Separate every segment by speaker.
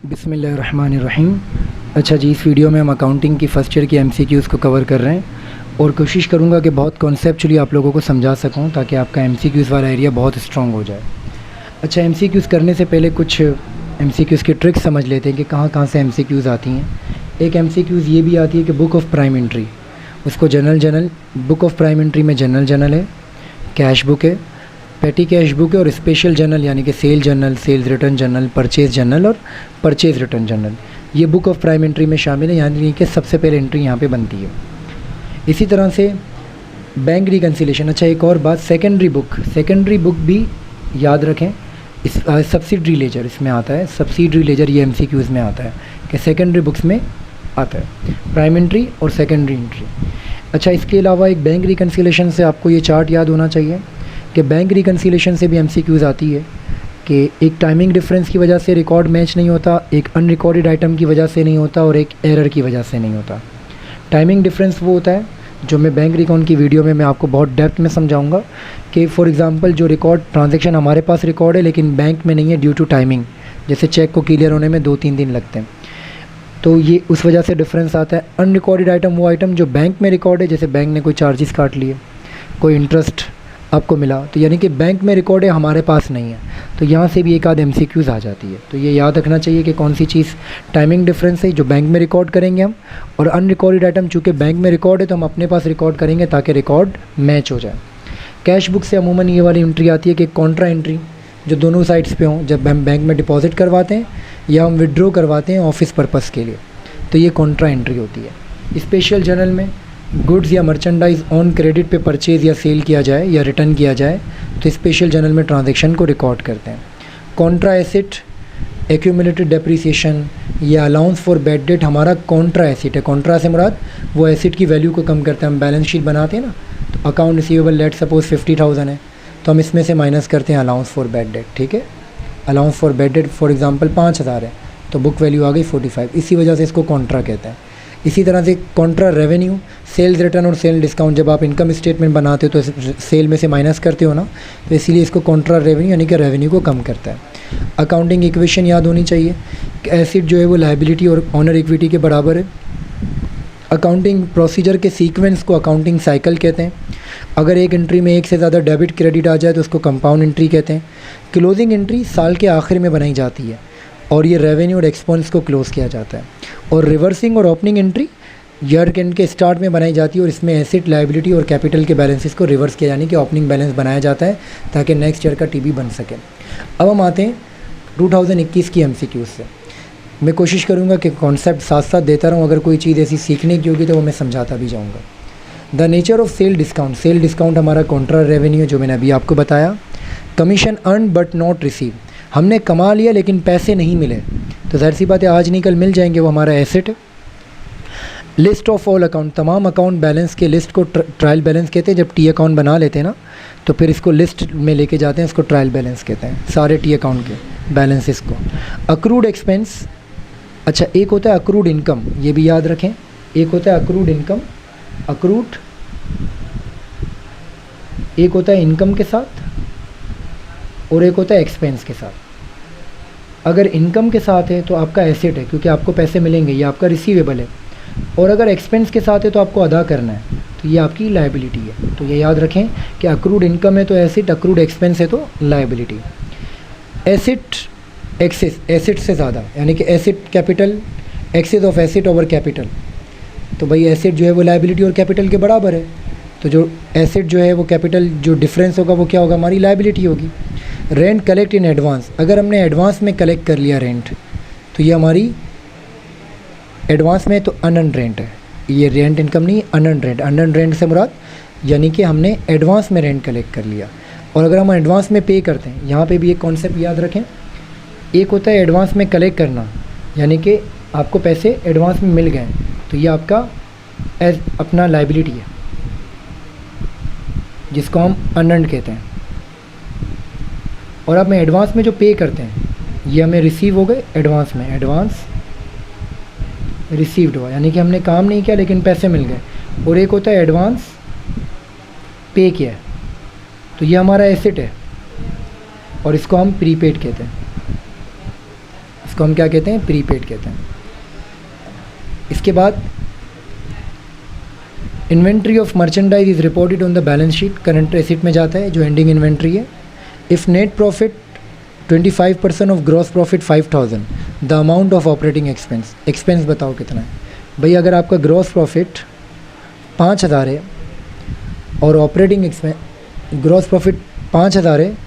Speaker 1: बिस्मिल्लाहिर्रहमानिर्रहीम। अच्छा जी, इस वीडियो में हम अकाउंटिंग की फ़र्स्ट ईयर की एमसीक्यूज़ को कवर कर रहे हैं और कोशिश करूँगा कि बहुत कॉन्सेप्चुअली आप लोगों को समझा सकूँ ताकि आपका एमसीक्यूज़ वाला एरिया बहुत स्ट्रॉन्ग हो जाए। अच्छा, एमसीक्यूज़ करने से पहले कुछ एमसीक्यूज़ की ट्रिक्स समझ लेते हैं कि कहाँ कहाँ से एमसीक्यूज़ आती हैं। एक एमसीक्यूज़ ये भी आती है कि बुक ऑफ प्राइम एंट्री, उसको general book of prime entry में जनरल है, कैश बुक है, पेटी कैश बुक है और स्पेशल जर्नल यानी कि sale journal, sales return journal, purchase journal और परचेज़ रिटर्न जर्नल, ये बुक ऑफ प्राइम एंट्री में शामिल है, यानी कि सबसे पहले एंट्री यहाँ पे बनती है। इसी तरह से बैंक रिकन्सिलेशन। अच्छा, एक और बात, सेकेंडरी बुक भी याद रखें। इस सब्सिडरी लेजर इसमें आता है, सब्सिडरी लेजर ये एमसीक्यूज़ में आता है कि सेकेंडरी बुक्स में आता है, प्राइम एंट्री और सेकेंडरी एंट्री। अच्छा, इसके अलावा एक बैंक रिकन्सिलेशन से आपको ये चार्ट याद होना चाहिए कि बैंक रिकन्सिलेशन से भी एमसीक्यूज़ आती है कि एक टाइमिंग डिफरेंस की वजह से रिकॉर्ड मैच नहीं होता, एक अनरिकॉर्डेड आइटम की वजह से नहीं होता और एक एरर की वजह से नहीं होता। टाइमिंग डिफरेंस वो होता है जो मैं बैंक रिकॉर्ड की वीडियो में मैं आपको बहुत डेप्थ में समझाऊंगा कि फॉर एग्जांपल जो रिकॉर्ड ट्रांजैक्शन हमारे पास रिकॉर्ड है लेकिन बैंक में नहीं है ड्यू टू टाइमिंग, जैसे चेक को क्लियर होने में 2-3 दिन लगते हैं, तो ये उस वजह से डिफरेंस आता है। अनरिकॉर्डेड आइटम वो आइटम जो बैंक में रिकॉर्ड है, जैसे बैंक ने कोई चार्जेस काट लिए, कोई इंटरेस्ट आपको मिला, तो यानी कि बैंक में रिकॉर्ड है, हमारे पास नहीं है, तो यहाँ से भी एक आध एमसीक्यूज़ आ जाती है। तो ये याद रखना चाहिए कि कौन सी चीज़ टाइमिंग डिफरेंस है जो बैंक में रिकॉर्ड करेंगे हम, और अनरिकॉर्डेड आइटम चूँकि बैंक में रिकॉर्ड है तो हम अपने पास रिकॉर्ड करेंगे ताकि रिकॉर्ड मैच हो जाए। कैश बुक से अमूमन ये वाली एंट्री आती है कि कॉन्ट्रा एंट्री जो दोनों साइड्स पे हों, जब हम बैंक में डिपॉजिट करवाते हैं या हम विड्रॉ करवाते हैं ऑफिस पर्पज़ के लिए, तो ये कॉन्ट्रा एंट्री होती है। स्पेशल जर्नल में गुड्स या मर्चेंडाइज ऑन क्रेडिट पे परचेज़ या सेल किया जाए या रिटर्न किया जाए तो स्पेशल जर्नल में ट्रांजैक्शन को रिकॉर्ड करते हैं। कॉन्ट्रा एसेट, एक्यूमुलेटेड डेप्रिसिएशन या अलाउंस फॉर बैड डेट हमारा कॉन्ट्रा एसेट है। कॉन्ट्रा से मुराद वो एसेट की वैल्यू को कम करते हैं। हम बैलेंस शीट बनाते हैं ना, तो अकाउंट रिसीवेबल लेट सपोज 50,000 है, तो हम इसमें से माइनस करते हैं अलाउंस फॉर बैड डेट। ठीक है, allowance for bad debt for example 5,000 है, तो बुक वैल्यू आ गई 45, इसी वजह से इसको कॉन्ट्रा कहते हैं। इसी तरह से कॉन्ट्रा रेवेन्यू, सेल्स रिटर्न और सेल डिस्काउंट, जब आप इनकम स्टेटमेंट बनाते हो तो सेल में से माइनस करते हो ना, तो इसीलिए इसको कॉन्ट्रा रेवेन्यू यानी कि रेवेन्यू को कम करता है। अकाउंटिंग इक्वेशन याद होनी चाहिए कि एसिड जो है वो लायबिलिटी और ऑनर इक्विटी के बराबर है। अकाउंटिंग प्रोसीजर के सीक्वेंस को अकाउंटिंग साइकिल कहते हैं। अगर एक एंट्री में एक से ज़्यादा डेबिट क्रेडिट आ जाए तो उसको कंपाउंड एंट्री कहते हैं। क्लोजिंग एंट्री साल के आखिर में बनाई जाती है और ये रेवेन्यू और एक्सपेंस को क्लोज़ किया जाता है। और रिवर्सिंग और ओपनिंग एंट्री ईयर एंड के स्टार्ट में बनाई जाती है और इसमें एसेट, लायबिलिटी और कैपिटल के बैलेंसेस को रिवर्स किया, यानी कि ओपनिंग बैलेंस बनाया जाता है ताकि नेक्स्ट ईयर का टीबी बन सके। अब हम आते हैं 2021 की एमसीक्यूज़ से। मैं कोशिश करूँगा कि कॉन्सेप्ट साथ साथ देता रहूँ, अगर कोई चीज़ ऐसी सीखने की होगी तो वो मैं समझाता भी जाऊँगा। The nature of sale discount, sale discount हमारा कॉन्ट्रा रेवेन्यू जो मैंने अभी आपको बताया। Commission earn but not receive, हमने कमा लिया लेकिन पैसे नहीं मिले, तो जाहिर सी बात है आज नहीं कल मिल जाएंगे, वो हमारा एसेट है। लिस्ट ऑफ ऑल अकाउंट, तमाम अकाउंट बैलेंस के लिस्ट को ट्रायल बैलेंस कहते हैं। जब टी अकाउंट बना लेते हैं ना तो फिर इसको लिस्ट में लेके जाते हैं, इसको ट्रायल बैलेंस कहते हैं, सारे टी अकाउंट के बैलेंसेस को। अक्रूड एक्सपेंस, अच्छा एक होता है अक्रूड इनकम, ये भी याद रखें, एक होता है अक्रूड इनकम, अक्रूड एक होता है इनकम के साथ और एक होता है एक्सपेंस के साथ। अगर इनकम के साथ है तो आपका एसेट है क्योंकि आपको पैसे मिलेंगे, ये आपका रिसीवेबल है, और अगर एक्सपेंस के साथ है तो आपको अदा करना है, तो ये आपकी लायबिलिटी है। तो ये याद रखें कि अक्रूड इनकम है तो एसेट, अक्रूड एक्सपेंस है तो लायबिलिटी। एसेट एक्सेस, एसेट से ज़्यादा, यानी कि asset capital, excess of asset over capital, तो भाई एसेट जो है वो लायबिलिटी और कैपिटल के बराबर है, तो जो एसेट जो है वो कैपिटल जो डिफरेंस होगा वो क्या होगा, हमारी लायबिलिटी होगी। रेंट कलेक्ट इन एडवांस, अगर हमने एडवांस में कलेक्ट कर लिया रेंट तो ये हमारी एडवांस में तो अनअर्न्ड रेंट है, ये रेंट इनकम नहीं, अनअर्न्ड रेंट। अनअर्न्ड रेंट से मुराद यानी कि हमने एडवांस में रेंट कलेक्ट कर लिया। और अगर हम एडवांस में पे करते हैं, यहाँ पे भी एक कॉन्सेप्ट याद रखें, एक होता है एडवांस में कलेक्ट करना, यानी कि आपको पैसे एडवांस में मिल गए तो ये आपका एज अपना लायबिलिटी है जिसको हम अनअर्न्ड कहते हैं। और अब मैं एडवांस में जो पे करते हैं ये हमें रिसीव हो गए एडवांस में, एडवांस रिसीव्ड हुआ, यानी कि हमने काम नहीं किया लेकिन पैसे मिल गए। और एक होता है एडवांस पे किया, तो ये हमारा एसेट है और इसको हम प्रीपेड कहते हैं, इसको हम क्या कहते हैं, प्रीपेड कहते हैं। इसके बाद inventory of merchandise is reported on the balance sheet, current asset में जाता है जो एंडिंग इन्वेंट्री है। If net profit 25% of gross profit 5000, the amount of operating expense, expense बताओ कितना है भाई। अगर आपका ग्रॉस प्रॉफिट 5000 है और ऑपरेटिंग एक्सपेंस, ग्रॉस प्रॉफिट 5000 है,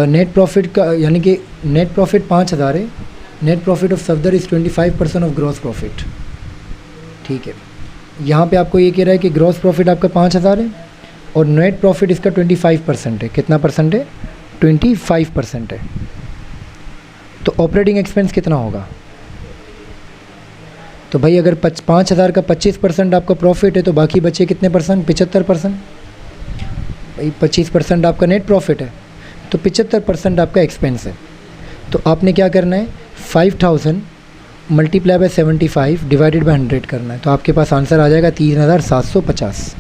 Speaker 1: नेट प्रॉफिट का यानी कि नेट प्रॉफिट 5000 है, net profit of Safdar is 25% of gross profit. ठीक है, यहाँ पे आपको ये कह रहा है कि ग्रॉस प्रॉफिट आपका 5000 है और नेट प्रॉफिट इसका 25% है। कितना परसेंट है, 25% है। तो ऑपरेटिंग एक्सपेंस कितना होगा, तो भाई अगर 5000 का 25% आपका प्रॉफिट है तो बाकी बचे कितने परसेंट, 75%। भाई 25% आपका नेट प्रॉफिट है तो 75% आपका एक्सपेंस है। तो आपने क्या करना है, 5000 मल्टीप्लाई बाय 75 डिवाइडेड बाय 100 करना है। तो आपके पास आंसर आ जाएगा 3750।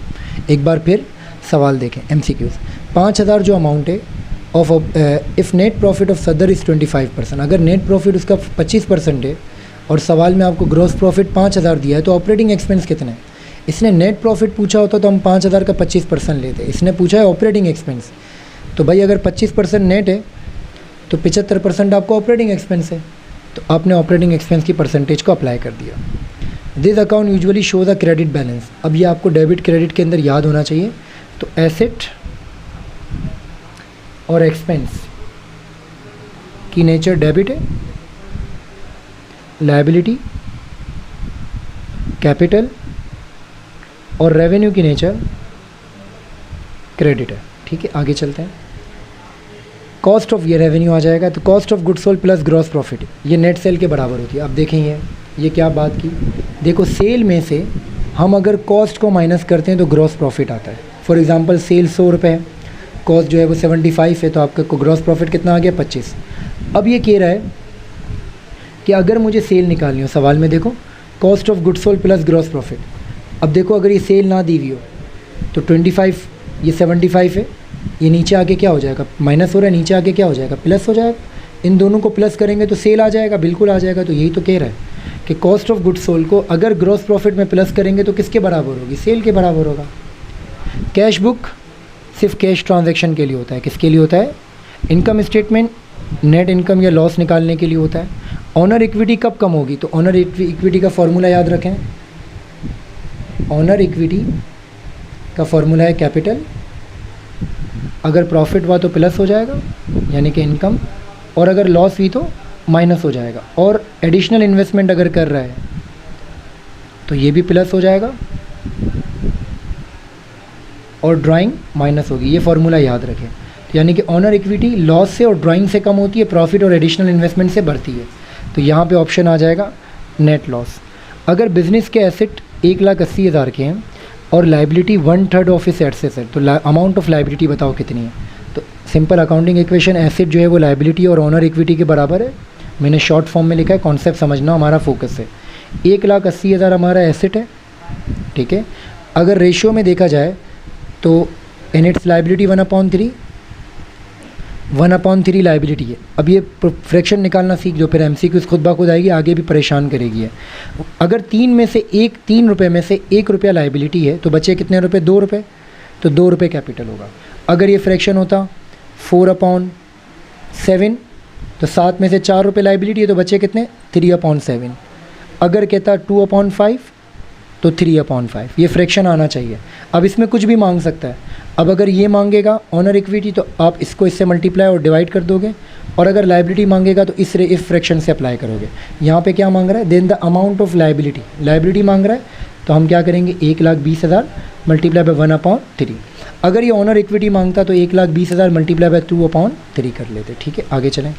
Speaker 1: एक बार फिर सवाल देखें, MCQs। 5000 जो अमाउंट है of if net profit of सदर इज़ 25%, अगर नेट प्रॉफिट उसका 25% है और सवाल में आपको ग्रॉस प्रॉफिट 5000 दिया है तो ऑपरेटिंग एक्सपेंस कितना है। इसने नेट प्रॉफिट पूछा होता तो हम 5000 का 25% लेते, इसने पूछा है ऑपरेटिंग एक्सपेंस। तो भाई अगर 25% नेट है तो 75% आपको ऑपरेटिंग एक्सपेंस है, तो आपने ऑपरेटिंग एक्सपेंस की परसेंटेज को अप्लाई कर दिया। This account usually shows a credit balance. अब ये आपको डेबिट क्रेडिट के अंदर याद होना चाहिए। तो एसेट और एक्सपेंस की नेचर डेबिट है, लायबिलिटी कैपिटल और रेवेन्यू की नेचर क्रेडिट है। ठीक है, आगे चलते हैं। कॉस्ट ऑफ, ये रेवेन्यू आ जाएगा, तो cost of goods sold plus gross profit ये नेट सेल के बराबर होती है। अब देखें ये क्या बात की, देखो सेल में से हम अगर कॉस्ट को माइनस करते हैं तो ग्रॉस प्रॉफिट आता है। फॉर एग्जांपल सेल 100 रुपये है, कॉस्ट जो है वो 75 है, तो आपका ग्रॉस प्रॉफिट कितना आ गया, 25। अब ये कह रहा है कि अगर मुझे सेल निकालनी हो, सवाल में देखो cost of goods sold plus gross profit. अब देखो अगर ये सेल ना दी हुई हो तो 25, ये 75 है, ये नीचे आके क्या हो जाएगा, माइनस हो रहा है, नीचे आके क्या हो जाएगा, प्लस हो जाएगा। इन दोनों को प्लस करेंगे तो सेल आ जाएगा, बिल्कुल आ जाएगा। तो यही तो कह रहा है कि कॉस्ट ऑफ गुड्स सोल्ड को अगर ग्रॉस प्रॉफिट में प्लस करेंगे तो किसके बराबर होगी, सेल के बराबर होगा। कैश बुक सिर्फ कैश ट्रांजैक्शन के लिए होता है, किसके लिए होता है, इनकम स्टेटमेंट नेट इनकम या लॉस निकालने के लिए होता है। ऑनर इक्विटी कब कम होगी, तो ऑनर इक्विटी का फॉर्मूला याद रखें। ऑनर इक्विटी का फॉर्मूला है कैपिटल, अगर प्रॉफिट हुआ तो प्लस हो जाएगा यानी कि इनकम, और अगर लॉस हुई तो माइनस हो जाएगा। और एडिशनल इन्वेस्टमेंट अगर कर रहा है तो ये भी प्लस हो जाएगा और ड्राइंग माइनस होगी। ये फॉर्मूला याद रखें। तो यानी कि ऑनर इक्विटी लॉस से और ड्राइंग से कम होती है, प्रॉफिट और एडिशनल इन्वेस्टमेंट से बढ़ती है। तो यहाँ पे ऑप्शन आ जाएगा नेट लॉस। अगर बिजनेस के एसेट 1,80,000 के हैं और लाइबिलिटी 1/3 ऑफ इस एसेट है, तो अमाउंट ऑफ लाइबिलिटी बताओ कितनी है। तो सिंपल अकाउंटिंग इक्वेशन, एसेट जो है वो लाइबिलिटी और ऑनर इक्विटी के बराबर है। मैंने शॉर्ट फॉर्म में लिखा है, कॉन्सेप्ट समझना हमारा फोकस है। 1,80,000 हमारा एसेट है, ठीक है। अगर रेशियो में देखा जाए तो इन इट्स लाइबिलिटी 1/3 लाइबिलिटी है। अब ये फ्रैक्शन निकालना सीख जो, फिर MCQ खुद ब खुद आएगी, आगे भी परेशान करेगी है। अगर 3 रुपये में से 1 रुपया लाइबिलिटी है तो बचे कितने रुपए, 2 रुपये, तो 2 रुपये कैपिटल होगा। अगर ये फ्रैक्शन होता 4/7 तो 7 में से 4 रुपये लाइबिलिटी है तो बचे कितने, 3/7। अगर कहता 2/5 तो 3/5। ये फ्रैक्शन आना चाहिए। अब इसमें कुछ भी मांग सकता है। अब अगर ये मांगेगा ऑनर इक्विटी तो आप इसको इससे मल्टीप्लाई और डिवाइड कर दोगे, और अगर लाइबिलिटी मांगेगा तो इस फ्रैक्शन से अप्लाई करोगे। यहाँ पे क्या मांग रहा है, then the amount of liability मांग रहा है, तो हम क्या करेंगे 1,20,000 मल्टीप्लाई बाय 1/3। अगर ये ऑनर इक्विटी मांगता तो 1,20,000 मल्टीप्लाई बाय 2/3 कर लेते। ठीक है, आगे चलें।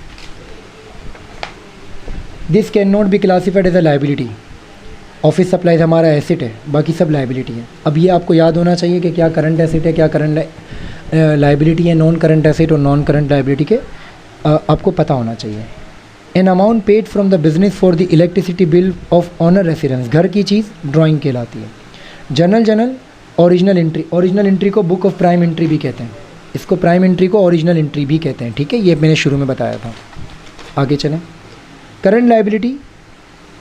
Speaker 1: This can not be classified as a liability. Office supplies हमारा एसेट है, बाकी सब लाइबिलिटी है। अब ये आपको याद होना चाहिए कि क्या करंट एसेट है, क्या करंट लाइबिलिटी है, नॉन करंट एसेट और नॉन करंट लाइबिलिटी के आपको पता होना चाहिए। An amount paid from the business for the electricity bill of owner residence, घर की चीज़ ड्राइंग कहलाती है। जर्नल ओरिजिनल एंट्री को बुक ऑफ प्राइम एंट्री भी कहते हैं, इसको प्राइम एंट्री को ओरिजिनल एंट्री भी कहते हैं। ठीक है, ये मैंने शुरू में बताया था। आगे चलें। करंट लाइबिलिटी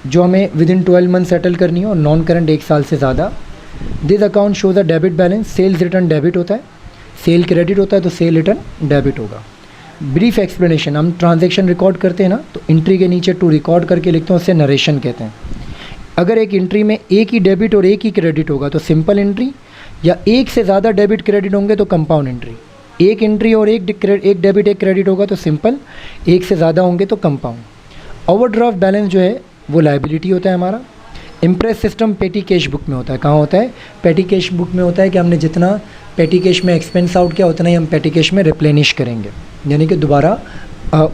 Speaker 1: जो हमें विद इन 12 मंथ सेटल करनी है, और नॉन करंट 1 साल से ज़्यादा। This account shows a debit balance, sales return debit होता है, सेल क्रेडिट होता है तो सेल रिटर्न डेबिट होगा। ब्रीफ एक्सप्लेनेशन, हम ट्रांजैक्शन रिकॉर्ड करते हैं ना, तो एंट्री के नीचे टू रिकॉर्ड करके लिखते हैं, उससे नरेशन कहते हैं। अगर एक एंट्री में एक ही डेबिट और एक ही क्रेडिट होगा तो सिंपल एंट्री, या एक से ज़्यादा डेबिट क्रेडिट होंगे तो कंपाउंड एंट्री। एक एंट्री और एक डेबिट एक क्रेडिट होगा तो सिंपल, एक से ज़्यादा होंगे तो कंपाउंड। ओवरड्राफ्ट बैलेंस जो है वो लाइबिलिटी होता है हमारा। इम्प्रेस सिस्टम पेटी कैश बुक में होता है। कहाँ होता है? पेटी कैश बुक में होता है कि हमने जितना पेटी कैश में एक्सपेंस आउट किया उतना ही हम पेटी कैश में रिप्लेनिश करेंगे, यानी कि दोबारा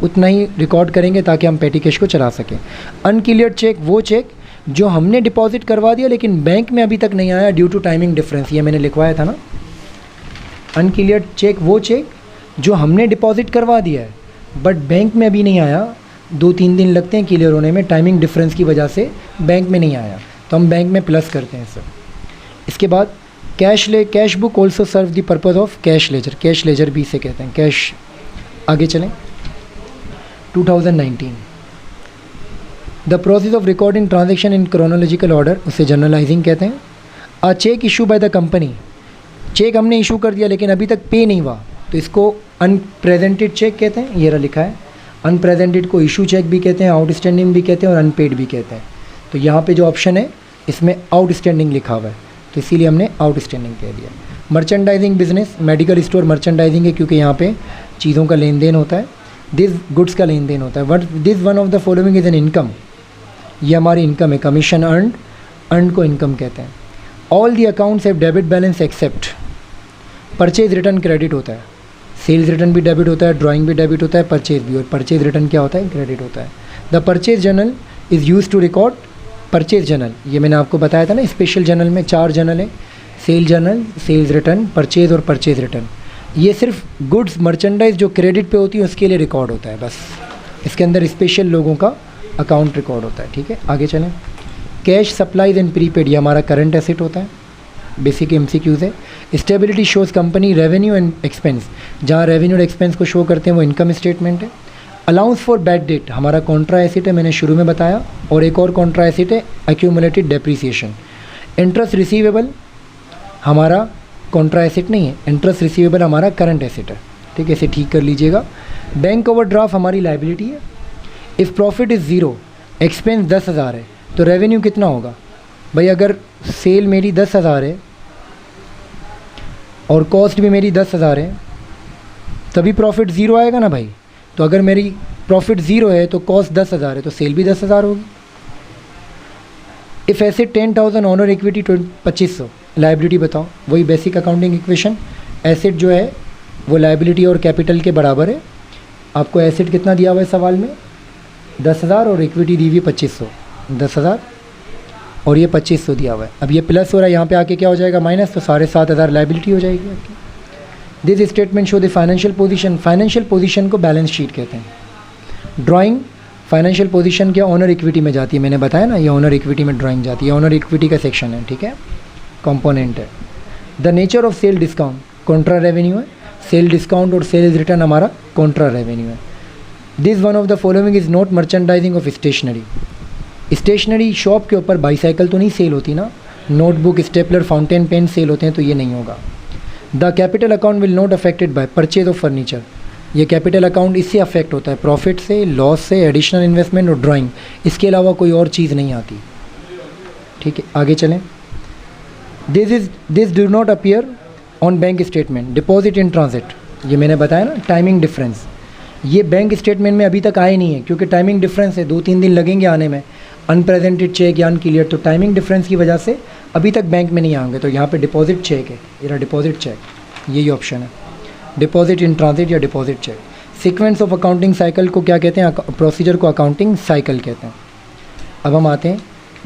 Speaker 1: उतना ही रिकॉर्ड करेंगे ताकि हम पेटी कैश को चला सकें। अनक्लियर्ड चेक वो चेक जो हमने डिपॉजिट करवा दिया लेकिन बैंक में अभी तक नहीं आया ड्यू टू टाइमिंग डिफरेंस, ये मैंने लिखवाया था ना। अनक्लियर्ड चेक वो चेक जो हमने डिपॉजिट करवा दिया है बट बैंक में अभी नहीं आया, 2-3 दिन लगते हैं क्लियर होने में, टाइमिंग डिफरेंस की वजह से बैंक में नहीं आया, तो हम बैंक में प्लस करते हैं सर। इसके बाद cash book also serve the purpose of cash ledger, cash ledger भी इसे कहते हैं, कैश। आगे चलें। 2019 the process of recording transaction in chronological order, उसे जर्नलाइजिंग कहते हैं। A cheque issue by the company, cheque हमने इशू कर दिया लेकिन अभी तक पे नहीं हुआ तो इसको अनप्रेजेंटेड चेक कहते हैं, ये रहा लिखा है। अनप्रेजेंटेड को इशू चेक भी कहते हैं, आउटस्टैंडिंग भी कहते हैं और अनपेड भी कहते हैं। तो यहाँ पे जो ऑप्शन है इसमें आउटस्टैंडिंग लिखा हुआ है तो इसीलिए हमने आउटस्टैंडिंग कह दिया। Merchandising business, medical store merchandising है क्योंकि यहाँ पे चीज़ों का लेन देन होता है, दिस गुड्स का लेन देन होता है। But this one of the following is an income, ये हमारी इनकम है। कमीशन अर्नड को इनकम कहते हैं। All the accounts have debit balance except purchase return credit होता है, सेल्स रिटर्न भी डेबिट होता है, ड्राइंग भी डेबिट होता है, परचेज भी, और परचेज रिटर्न क्या होता है? क्रेडिट होता है। The purchase journal is use to record purchase journal, ये मैंने आपको बताया था ना, स्पेशल जर्नल में 4 जर्नल है, sale journal, sales return, purchase और परचेज रिटर्न। ये सिर्फ गुड्स मर्चेंडाइज जो क्रेडिट पे होती है उसके लिए रिकॉर्ड होता है बस, इसके अंदर स्पेशल लोगों का अकाउंट रिकॉर्ड होता है। ठीक है, आगे चलें। कैश सप्लाईज एंड प्रीपेड, ये हमारा करंट एसेट होता है, बेसिक MCQs है। Stability shows company revenue and expense, जहाँ रेवेन्यू और एक्सपेंस को शो करते हैं वो इनकम स्टेटमेंट है। अलाउंस फॉर बैड डेट हमारा कॉन्ट्रा एसेट है, मैंने शुरू में बताया, और एक और कॉन्ट्रा एसेट है एक्यूमुलेटेड डेप्रीसिएशन। इंटरेस्ट रिसीवेबल हमारा कॉन्ट्रा एसेट नहीं है, इंटरेस्ट रिसीवेबल हमारा करंट एसेट है। ठीक है, इसे ठीक कर लीजिएगा। बैंक ओवरड्राफ्ट हमारी लाइबिलिटी है। If profit is zero, expense 10,000 है तो रेवेन्यू कितना होगा? भाई अगर सेल मेरी 10,000 है और कॉस्ट भी मेरी 10,000 है तभी प्रॉफिट ज़ीरो आएगा ना भाई। तो अगर मेरी प्रॉफिट ज़ीरो है तो कॉस्ट 10,000 है तो सेल भी 10,000 होगी। If asset 10,000 honour equity 2500, liability बताओ, वही बेसिक अकाउंटिंग इक्वेशन। एसेट जो है वो लाइबिलिटी और कैपिटल के बराबर है। आपको एसेट कितना दिया हुआ है सवाल में? 10,000 और इक्विटी दी हुई 2500, 10,000 और ये 2500 दिया हुआ है। अब ये प्लस हो रहा है, यहाँ पे आके क्या हो जाएगा? माइनस, तो 7,500 लाइबिलिटी हो जाएगी आपकी। This statement show the financial position, financial position को बैलेंस शीट कहते हैं। ड्राइंग फाइनेंशियल पोजीशन के ऑनर इक्विटी में जाती है, मैंने बताया ना, ये ऑनर इक्विटी में ड्राइंग जाती है, ऑनर इक्विटी का सेक्शन है। ठीक है, कंपोनेंट है। The nature of sale discount contra revenue है, सेल डिस्काउंट और सेल्स रिटर्न हमारा कॉन्ट्रा रेवेन्यू है। This one of the following is not merchandising of stationery, stationery shop के ऊपर बाईसाइकिल तो नहीं सेल होती ना, notebook, stapler, fountain pen sale होते हैं तो ये नहीं होगा। The capital account will not affected by purchase of furniture, ये कैपिटल अकाउंट इससे अफेक्ट होता है प्रॉफिट से, लॉस से, एडिशनल इन्वेस्टमेंट और ड्राइंग, इसके अलावा कोई और चीज़ नहीं आती। ठीक है, आगे चलें। This do not appear on bank statement. Deposit in transit, ये मैंने बताया ना, टाइमिंग डिफरेंस, ये बैंक स्टेटमेंट में अभी तक आए नहीं है क्योंकि टाइमिंग डिफरेंस है, 2-3 दिन लगेंगे आने में। अनप्रेजेंटेड चेक या अनक्लियर, तो टाइमिंग डिफरेंस की वजह से अभी तक बैंक में नहीं आएंगे। तो यहाँ पे डिपॉजिट चेक है, ये डिपॉजिट चेक, यही ऑप्शन है, डिपॉजिट इन ट्रांजिट या deposit cheque. Sequence of accounting cycle को क्या कहते हैं? प्रोसीजर को अकाउंटिंग साइकिल कहते हैं। अब हम आते हैं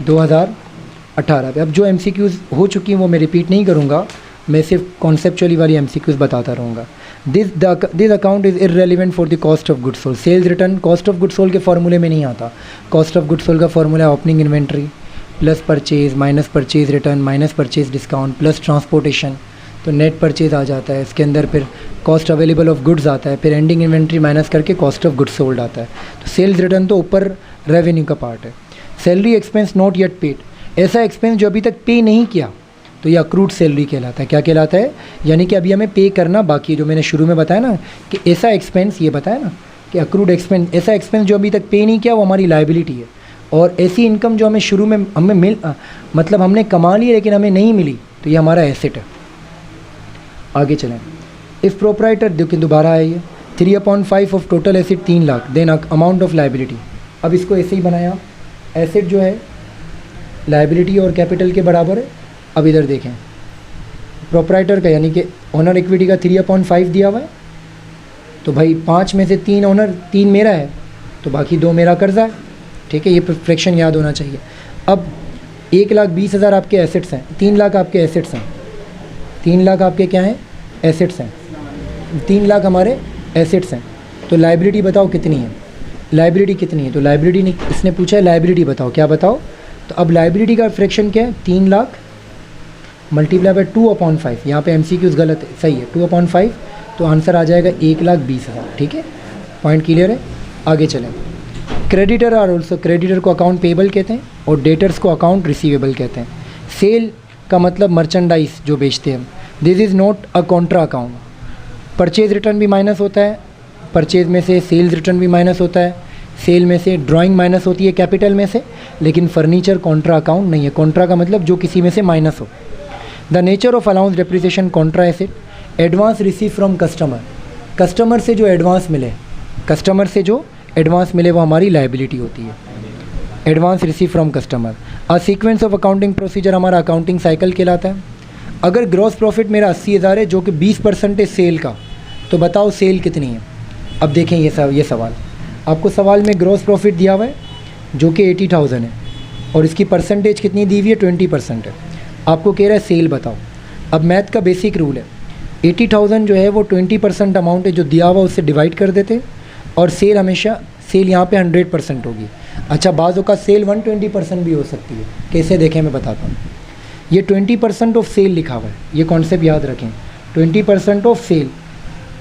Speaker 1: 2018 पे। अब जो MCQs हो चुकी हैं वो मैं रिपीट नहीं करूँगा, मैं सिर्फ कॉन्सेप्चुअली वाली MCQs बताता रहूँगा। This account is irrelevant for the cost of goods sold. Sales return cost of goods sold के फॉर्मूले में नहीं आता। कॉस्ट ऑफ गुड्स सोल्ड का फॉर्मूला है opening inventory plus purchase minus purchase return minus purchase discount plus transportation, तो net purchase आ जाता है। इसके अंदर फिर कॉस्ट अवेलेबल ऑफ गुड्स आता है, फिर एंडिंग इन्वेंट्री माइनस करके कॉस्ट ऑफ गुड्स सोल्ड आता है। तो सेल्स रिटर्न तो ऊपर रेवेन्यू का पार्ट है। Salary expense not yet paid, ऐसा एक्सपेंस जो अभी तक पे नहीं किया तो ये अक्रूड सैलरी कहलाता है। क्या कहलाता है? यानी कि अभी हमें पे करना बाकी है, जो मैंने शुरू में बताया ना कि ऐसा एक्सपेंस, ये बताया ना कि अक्रूड एक्सपेंस, ऐसा एक्सपेंस जो अभी तक पे नहीं किया वो हमारी लायबिलिटी है। और ऐसी इनकम जो हमें शुरू में हमें मतलब हमने कमा ली लेकिन हमें नहीं मिली तो ये हमारा एसेट है। आगे चलें। इफ़ प्रोप्राइटर, देखिए दोबारा है ये 3/5 of total asset 3 lakh, then amount of liability. अब इसको ऐसे ही बनाया, एसेट जो है लायबिलिटी और कैपिटल के बराबर है। अब इधर देखें, प्रोप्राइटर का यानी कि ओनर इक्विटी का 3/5 दिया हुआ है, तो भाई 5 में से 3 ओनर, 3 मेरा है तो बाकी 2 मेरा कर्जा है। ठीक है, ये फ्रैक्शन याद होना चाहिए। अब 1,20,000 आपके एसेट्स हैं, 3 लाख आपके एसेट्स हैं, 3 लाख आपके क्या हैं? एसेट्स हैं, 3 लाख हमारे एसेट्स हैं। तो लाइबिलिटी बताओ कितनी है? लाइबिलिटी कितनी है? तो लाइबिलिटी ने इसने पूछा है लाइबिलिटी बताओ, क्या बताओ? तो अब लाइबिलिटी का फ्रैक्शन क्या है? 3 लाख मल्टीप्लाई बाय 2/5। यहाँ पे MCQs गलत है, सही है 2/5, तो आंसर आ जाएगा 1,20,000। ठीक है, पॉइंट क्लियर है? आगे चलें। क्रेडिटर आर ऑल्सो, क्रेडिटर को अकाउंट पेबल कहते हैं और डेटर्स को अकाउंट रिसीवेबल कहते हैं। सेल का मतलब मर्चेंडाइज जो बेचते हैं। This is not a Contra account. Purchase return भी माइनस होता है, परचेज में से सेल्स रिटर्न भी माइनस होता है, सेल में से ड्राइंग माइनस होती है कैपिटल में से, लेकिन फर्नीचर कॉन्ट्रा अकाउंट नहीं है। कॉन्ट्रा का मतलब जो किसी में से माइनस हो। The nature of allowance depreciation Contra asset, advance receive from customer, customer से जो एडवांस मिले, कस्टमर से जो एडवांस मिले वो हमारी लायबिलिटी होती है। Advance receive from customer. A sequence of accounting procedure हमारा अकाउंटिंग साइकिल कहलाता है। अगर ग्रॉस प्रॉफिट मेरा 80,000 है जो कि 20% है सेल का, तो बताओ सेल कितनी है? अब देखें ये सवाल, आपको सवाल में ग्रॉस प्रॉफिट दिया हुआ है जो कि 80,000 है और इसकी परसेंटेज कितनी दी हुई है? 20% है। आपको कह रहा है सेल बताओ। अब मैथ का बेसिक रूल है, 80,000 जो है वो 20% अमाउंट है जो दिया हुआ उससे डिवाइड कर देते हैं, और सेल हमेशा, सेल यहाँ पे 100% होगी। अच्छा, बाज़ों का सेल 120% भी हो सकती है। कैसे देखें मैं बताता हूँ। ये 20% ऑफ सेल लिखा हुआ है, ये कॉन्सेप्ट याद रखें, 20% ऑफ सेल।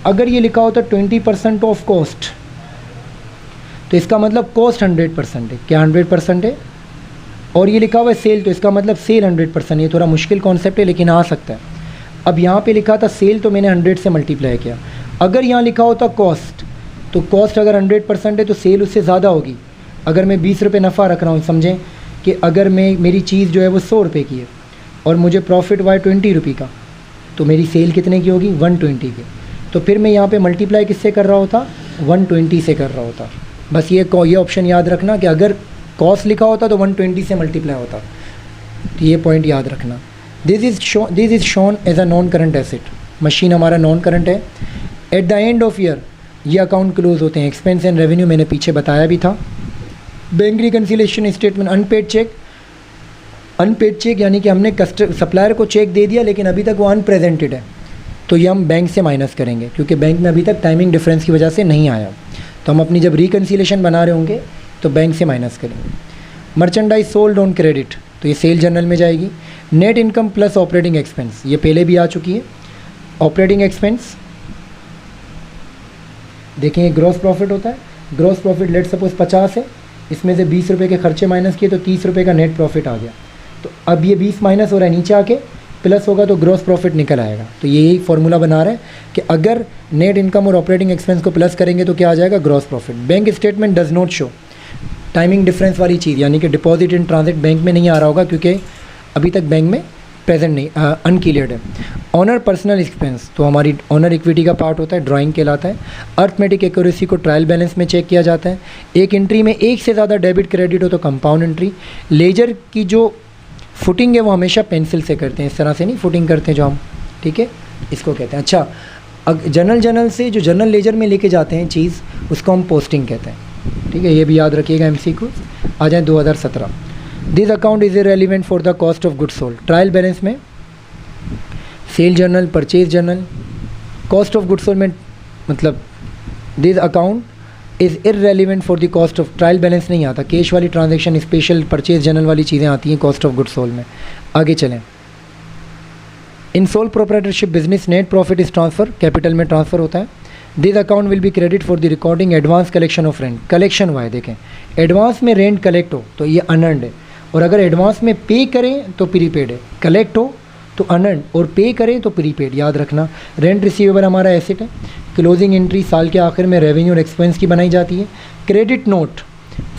Speaker 1: अगर ये लिखा होता 20% ऑफ कॉस्ट, तो इसका मतलब कॉस्ट 100% है। क्या 100% है? और ये लिखा हुआ है सेल, तो इसका मतलब सेल 100%। ये थोड़ा मुश्किल कॉन्सेप्ट है लेकिन आ सकता है। अब यहाँ पे लिखा था सेल, तो मैंने 100 से मल्टीप्लाई किया। अगर यहाँ लिखा होता कॉस्ट, तो कॉस्ट अगर 100% है तो सेल उससे ज़्यादा होगी। अगर मैं 20 रुपये नफ़ा रख रहा हूँ, समझें कि अगर मेरी चीज़ जो है वो 100 रुपये की है और मुझे प्रॉफिट हुआ है 20 रुपये का, तो मेरी सेल कितने की होगी? 120 की। तो फिर मैं यहाँ पे मल्टीप्लाई किससे कर रहा होता? 120 से कर रहा होता। बस ये ऑप्शन याद रखना कि अगर कॉस्ट लिखा होता तो 120 से मल्टीप्लाई होता। तो ये पॉइंट याद रखना। This is shown as a non current asset. Machine हमारा नॉन करंट है। At the end of year ये अकाउंट क्लोज होते हैं। एक्सपेंस एंड रेवेन्यू मैंने पीछे बताया भी था। Bank reconciliation statement, unpaid cheque. Unpaid cheque यानी कि हमने सप्लायर को चेक दे दिया लेकिन अभी तक वो अनप्रेजेंटेड है, तो ये हम बैंक से माइनस करेंगे क्योंकि बैंक में अभी तक टाइमिंग डिफरेंस की वजह से नहीं आया। तो हम अपनी जब रिकन्सिलेशन बना रहे होंगे तो बैंक से माइनस करेंगे। मर्चेंडाइज सोल्ड ऑन क्रेडिट, तो ये सेल जर्नल में जाएगी। Net income plus operating expense, ये पहले भी आ चुकी है। ऑपरेटिंग एक्सपेंस देखिए ग्रॉस प्रॉफिट होता है। ग्रॉस प्रॉफिट लेट सपोज 50 है, इसमें से 20 रुपये के खर्चे माइनस किए तो 30 रुपये का नेट प्रॉफिट आ गया। तो अब ये 20 माइनस हो रहा है, नीचे आके प्लस होगा तो ग्रॉस प्रॉफिट निकल आएगा। तो यही फॉर्मूला बना रहा है कि अगर नेट इनकम और ऑपरेटिंग एक्सपेंस को प्लस करेंगे तो क्या आ जाएगा? Gross profit. Bank statement does not show timing difference वाली चीज़, यानी कि डिपॉजिट इन ट्रांजिट बैंक में नहीं आ रहा होगा क्योंकि अभी तक बैंक में प्रेजेंट नहीं, अनक्लियर्ड है। ऑनर पर्सनल एक्सपेंस, तो हमारी ऑनर इक्विटी का पार्ट होता है, ड्राइंग कहलाता है। अर्थमेटिक एक्यूरेसी को ट्रायल बैलेंस में चेक किया जाता है। एक एंट्री में एक से ज़्यादा डेबिट क्रेडिट हो तो कंपाउंड एंट्री। लेजर की जो फुटिंग है वो हमेशा पेंसिल से करते हैं, इस तरह से नहीं फुटिंग करते जो हम, ठीक है, इसको कहते हैं। अच्छा, जर्नल से जो जर्नल लेजर में लेके जाते हैं चीज़, उसको हम पोस्टिंग कहते हैं, ठीक है, ये भी याद रखिएगा। MCQ आ जाए 2017। This account is irrelevant for the cost of goods sold. Trial balance में sale journal, purchase journal, cost of goods sold में मतलब this account is irrelevant for the cost of, trial balance नहीं आता। Cash वाली transaction, special purchase journal वाली चीज़ें आती हैं कॉस्ट ऑफ गुड्स सोल्ड में। आगे चलें। In sole proprietorship business net profit is transfer, capital में ट्रांसफ़र होता है। This account will be credit for the recording advance collection of rent. Collection हुआ है, देखें एडवांस में रेंट कलेक्ट हो तो ये अनअर्न्ड है, और अगर एडवांस में पे करें तो प्रीपेड है। कलेक्ट हो तो अनअर्न्ड और पे करें तो प्रीपेड, याद रखना। रेंट रिसीवेबल हमारा एसेट है। क्लोजिंग एंट्री साल के आखिर में रेवेन्यू और एक्सपेंस की बनाई जाती है। क्रेडिट नोट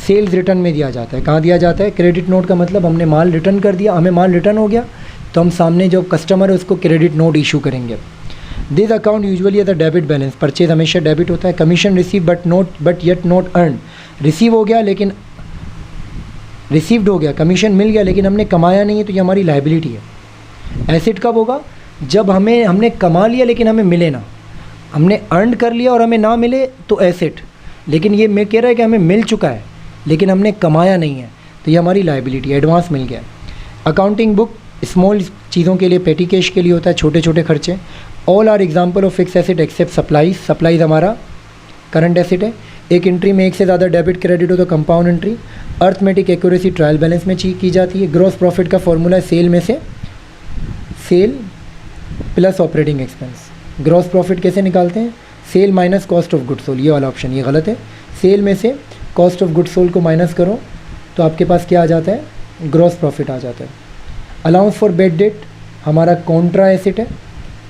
Speaker 1: सेल्स रिटर्न में दिया जाता है। कहाँ दिया जाता है? क्रेडिट नोट का मतलब हमने माल रिटर्न कर दिया, हमें माल रिटर्न हो गया तो हम सामने जो कस्टमर है उसको क्रेडिट नोट इशू करेंगे। This account usually as a debit balance. Purchase हमेशा डेबिट होता है। Commission receive but yet not earn. Receive हो गया लेकिन रिसीव्ड हो गया, कमीशन मिल गया लेकिन हमने कमाया नहीं है, तो ये हमारी लाइबिलिटी है। एसेट कब होगा? जब हमने कमा लिया लेकिन हमें मिले ना। हमने अर्न कर लिया और हमें ना मिले तो एसेट, लेकिन ये मैं कह रहा है कि हमें मिल चुका है लेकिन हमने कमाया नहीं है, तो ये हमारी लाइबिलिटी, एडवांस मिल गया। अकाउंटिंग बुक स्मॉल चीज़ों के लिए, पेटी कैश के लिए होता है, छोटे छोटे खर्चे। All are example of fix asset except supplies. Supplies हमारा करंट एसेट है। एक एंट्री में एक से ज़्यादा डेबिट क्रेडिट हो तो compound entry. Arithmetic accuracy trial balance में की जाती है। ग्रॉस प्रॉफिट का फॉर्मूला है सेल में से sale plus operating expense. Gross profit कैसे निकालते हैं? Sale minus cost of good sold. ये वाला ऑप्शन ये गलत है। सेल में से कॉस्ट ऑफ गुड सोल्ड को माइनस करो तो आपके पास क्या आ जाता है? ग्रॉस प्रॉफिट आ जाता है। अलाउंस फॉर बेड डेट हमारा कॉन्ट्रा एसेट है,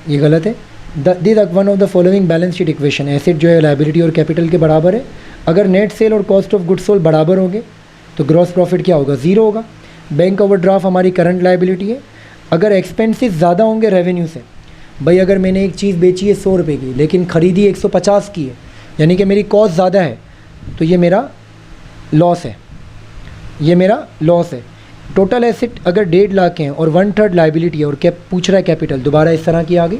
Speaker 1: ये गलत है। This one of the following balance sheet equation. Asset जो है लाइबिलिटी और कैपिटल के बराबर है। अगर नेट सेल और कॉस्ट ऑफ गुड सोल्ड बराबर होंगे तो ग्रॉस प्रॉफिट क्या होगा? ज़ीरो होगा। बैंक ओवरड्राफ्ट हमारी करंट लाइबिलिटी है। अगर एक्सपेंसेस ज़्यादा होंगे रेवेन्यू से, भाई अगर मैंने एक चीज़ बेची है 100 रुपये की लेकिन ख़रीदी 150 की है, यानी कि मेरी कॉस्ट ज़्यादा है, तो ये मेरा लॉस है, ये मेरा लॉस है। टोटल एसेट अगर 1.5 लाख के हैं और 1/3 लाइबिलिटी है और क्या पूछ रहा है कैपिटल, दोबारा इस तरह की आ गई।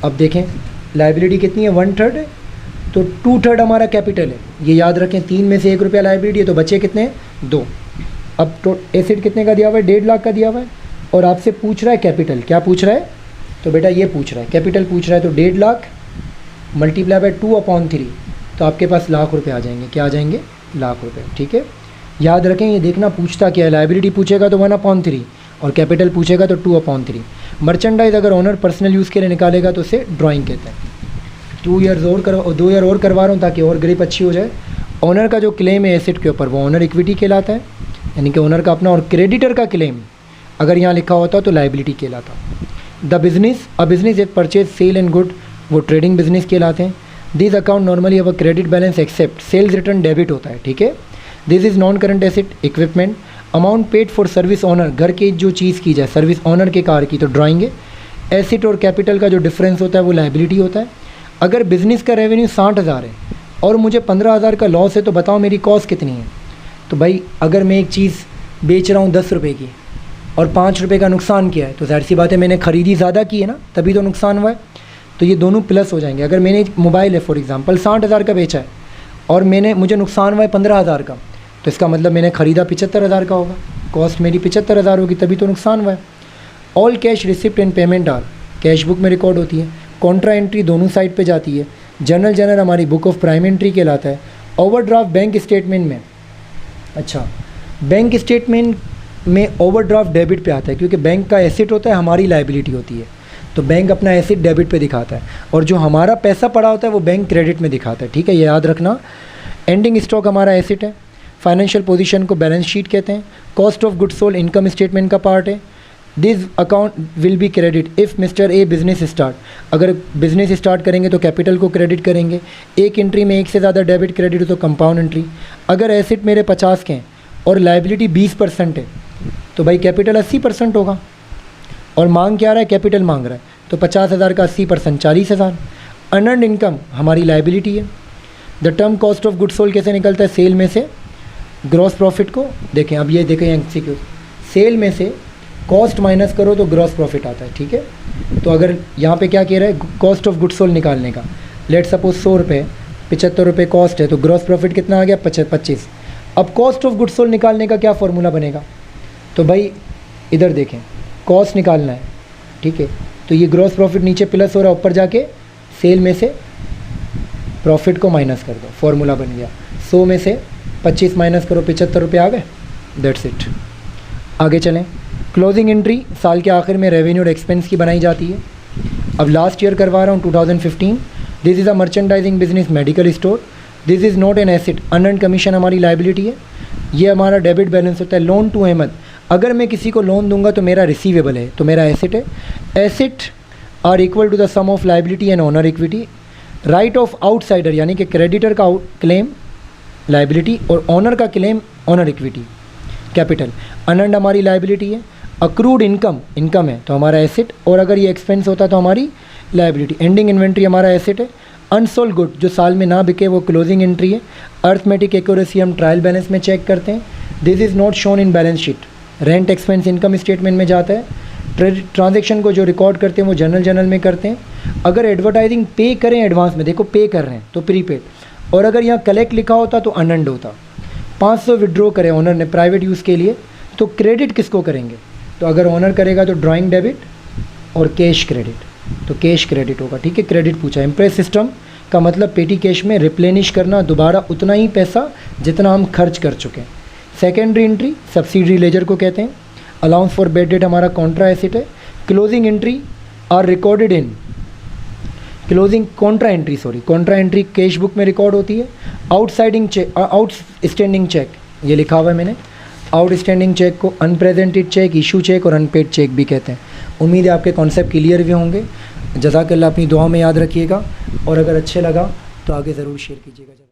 Speaker 1: अब देखें लाइबिलिटी कितनी है? 1/3 है, तो 2/3 हमारा कैपिटल है। ये याद रखें, 3 में से 1 रुपया लाइबिलिटी है तो बचे कितने हैं? 2। अब तो एसेट कितने का दिया हुआ है? 1.5 लाख का दिया हुआ है और आपसे पूछ रहा है कैपिटल। क्या पूछ रहा है? तो बेटा ये पूछ रहा है, कैपिटल पूछ रहा है, तो 1.5 लाख मल्टीप्लाई बाय 2/3, तो आपके पास लाख रुपये आ जाएंगे। क्या आ जाएंगे? लाख रुपये। ठीक है, याद रखें, ये देखना पूछता क्या है। लाइबिलिटी पूछेगा तो 1/3 और कैपिटल पूछेगा तो 2/3। मर्चेंडाइज अगर ओनर पर्सनल यूज़ के लिए निकालेगा तो उसे ड्राइंग कहते हैं। 2 ईयर और करवा रहा हूँ ताकि और ग्रिप अच्छी हो जाए। ओनर का जो क्लेम है एसेट के ऊपर वो ओनर इक्विटी कहलाता है, यानी कि ओनर का अपना, और क्रेडिटर का क्लेम अगर यहाँ लिखा होता तो लाइबिलिटी कहलाता। The business, a business is purchase sale and good, वो ट्रेडिंग बिजनेस कहलाते हैं। This account normally have a credit balance except sales return debit होता है। ठीक है, this is non current asset equipment. Amount paid for service owner, घर की जो चीज़ की जाए सर्विस ऑनर के कार की, तो ड्राइंग है। एसेट और कैपिटल का जो डिफरेंस होता है वो लाइबिलिटी होता है। अगर बिज़नेस का रेवेन्यू 60,000 है और मुझे 15,000 का लॉस है तो बताओ मेरी कॉस्ट कितनी है? तो भाई अगर मैं एक चीज़ बेच रहा हूँ 10 रुपये की और 5 रुपये का नुकसान किया है तो जाहिर सी बात है मैंने ख़रीदी ज़्यादा की है ना, तभी तो नुकसान हुआ है। तो ये दोनों प्लस हो जाएंगे। अगर मैंने मोबाइल है फॉर एग्जांपल 60,000 का बेचा है और मुझे नुकसान हुआ है 15,000 का, तो इसका मतलब मैंने ख़रीदा 75,000 का होगा, कॉस्ट मेरी 75,000 होगी, तभी तो नुकसान हुआ है। All cash receipt and payment are cash book में रिकॉर्ड होती है। कॉन्ट्रा एंट्री दोनों साइड पे जाती है। जर्नल हमारी बुक ऑफ प्राइम एंट्री कहलाता है। ओवरड्राफ्ट बैंक स्टेटमेंट में, अच्छा बैंक स्टेटमेंट में ओवरड्राफ्ट डेबिट पे आता है क्योंकि बैंक का एसेट होता है, हमारी लाइबिलिटी होती है, तो बैंक अपना एसेट डेबिट पे दिखाता है और जो हमारा पैसा पड़ा होता है वो बैंक क्रेडिट में दिखाता है। ठीक है, ये याद रखना। एंडिंग स्टॉक हमारा एसेट है। फाइनेंशियल पोजीशन को बैलेंस शीट कहते हैं। Cost of goods sold income statement का पार्ट है। This account will be credit if mister A business start, अगर बिजनेस स्टार्ट करेंगे तो कैपिटल को क्रेडिट करेंगे। एक एंट्री में एक से ज़्यादा डेबिट क्रेडिट हो तो कंपाउंड एंट्री। अगर एसेट मेरे 50 के हैं और लाइबिलिटी 20% है तो भाई कैपिटल 80% होगा, और मांग क्या रहा है? कैपिटल मांग रहा है, तो 50,000 का 80% 40,000। अनअर्न्ड इनकम हमारी लाइबिलिटी है। The term cost of goods sold कैसे निकलता है? सेल में से ग्रॉस प्रॉफिट को देखें। अब ये देखें एमसीक्यू, सेल में से कॉस्ट माइनस करो तो ग्रॉस प्रॉफिट आता है। ठीक है, तो अगर यहाँ पे क्या कह रहा है? कॉस्ट ऑफ गुड्स सोल्ड निकालने का। लेट सपोज 100 रुपये, 75 रुपये कॉस्ट है, तो ग्रॉस प्रॉफिट कितना आ गया? 25। अब कॉस्ट ऑफ गुड्स सोल्ड निकालने का क्या फॉर्मूला बनेगा? तो भाई इधर देखें, कॉस्ट निकालना है, ठीक है, तो ये ग्रॉस प्रॉफिट नीचे प्लस हो रहा है, ऊपर जाके सेल में से प्रॉफिट को माइनस कर दो, फॉर्मूला बन गया। 100 में से 25 माइनस करो, 75 रुपये आ गए। That's it. आगे चलें। क्लोजिंग एंट्री साल के आखिर में रेवेन्यू और एक्सपेंस की बनाई जाती है। अब लास्ट ईयर करवा रहा हूँ 2015। This is a merchandising business, medical store. This is not an asset, unearned commission हमारी लाइबिलिटी है। ये हमारा डेबिट बैलेंस होता है। लोन टू अहमद, अगर मैं किसी को लोन दूंगा तो मेरा रिसीवेबल है, तो मेरा एसेट है। Asset are equal to the sum of liability and owner equity. Right of outsider यानी कि क्रेडिटर का क्लेम लाइबिलिटी और ऑनर का claim owner equity capital. Unearned हमारी लाइबिलिटी है। अक्रूड इनकम इनकम है तो हमारा एसेट, और अगर ये एक्सपेंस होता तो हमारी लाइबिलिटी। एंडिंग इन्वेंट्री हमारा एसेट है। अनसोल्ड गुड जो साल में ना बिके वो क्लोजिंग एंट्री है। अर्थमेटिक एक्यूरेसी हम ट्रायल बैलेंस में चेक करते हैं। This is not shown in balance sheet. Rent expense income statement में जाता है। ट्रांजैक्शन को जो रिकॉर्ड करते हैं वो जर्नल में करते हैं। अगर एडवर्टाइजिंग पे करें एडवांस में, देखो पे कर रहे हैं तो प्रीपेड, और अगर यहाँ कलेक्ट लिखा होता तो अनअर्न्ड होता। 500 विड्रॉ करें ऑनर ने प्राइवेट यूज़ के लिए, तो क्रेडिट किसको करेंगे? तो अगर ऑनर करेगा तो ड्राइंग डेबिट और कैश क्रेडिट, तो कैश क्रेडिट होगा। ठीक है, क्रेडिट पूछा। इम्प्रेस सिस्टम का मतलब पेटी कैश में रिप्लेनिश करना, दोबारा उतना ही पैसा जितना हम खर्च कर चुके हैं। सेकेंडरी एंट्री सब्सिडरी लेजर को कहते हैं। अलाउंस फॉर बेड डेट हमारा कॉन्ट्रा एसेट है। Closing entry are recorded in contra entry cash book में रिकॉर्ड होती है। आउटस्टैंडिंग चेक ये लिखा हुआ है मैंने। आउटस्टैंडिंग चेक को अनप्रेजेंटेड चेक, इशू चेक और अनपेड चेक भी कहते हैं। उम्मीद है आपके कॉन्सेप्ट क्लियर भी होंगे। जज़ाकल्लाह, अपनी दुआ में याद रखिएगा, और अगर अच्छे लगा तो आगे ज़रूर शेयर कीजिएगा।